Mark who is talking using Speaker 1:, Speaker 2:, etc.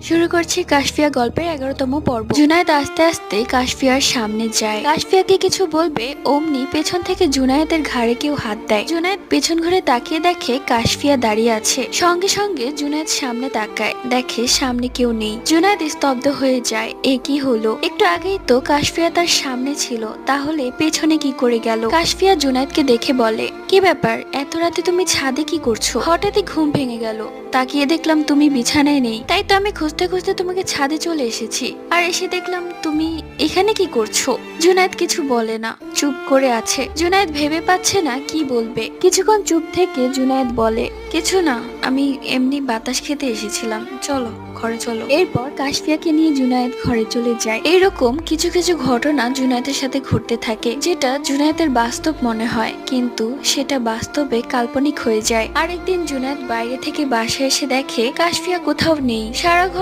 Speaker 1: শুরু করছি কাশফিয়া গল্পের 11তম পর্ব। জুনায়েদ আস্তে আস্তে কাশফিয়ার সামনে যায়। কাশফিয়াকে কিছু বলবে, অমনি পেছন থেকে জুনায়েদের ঘাড়ে কেউ হাত দেয়। জুনায়েদ পেছন ঘুরে তাকিয়ে দেখে কাশফিয়া দাঁড়িয়ে আছে। সঙ্গে সঙ্গে জুনায়েদ সামনে তাকায়, দেখে সামনে কেউ নেই। জুনায়েদ স্তব্ধ হয়ে যায়। এ কি হলো? একটু আগেই তো কাশফিয়া তার সামনে ছিল, তাহলে পেছনে কি করে গেল? কাশফিয়া জুনায়েদকে দেখে বলে, কি ব্যাপার, এত রাতে তুমি ছাদে কি করছো? হঠাৎই ঘুম ভেঙে গেল, তাকিয়ে দেখলাম তুমি বিছানায় নেই, তাই তো আমি খুঁজতে খুঁজতে তোমাকে ছাদে চলে এসেছি। আর এসে দেখলাম তুমি এখানে কি করছো? জুনায়েদ কিছু বলে না, চুপ করে আছে। জুনায়েদ ভেবে পাচ্ছে না কি বলবে। কিছুক্ষণ চুপ থেকে জুনায়েদ বলে, কিছু না, আমি এমনি বাতাস খেতে এসেছিলাম, চলো ঘরে চলো। এরপর কাশফিয়াকে নিয়ে জুনায়েদ ঘরে চলে যায়। এইরকম কিছু কিছু ঘটনা জুনায়েদের সাথে ঘটতে থাকে, যেটা জুনায়েদের বাস্তব মনে হয়, কিন্তু সেটা বাস্তবে কাল্পনিক হয়ে যায়। আরেকদিন জুনায়েদ বাইরে থেকে বাসায় এসে দেখে কাশফিয়া কোথাও নেই। সারা ঘর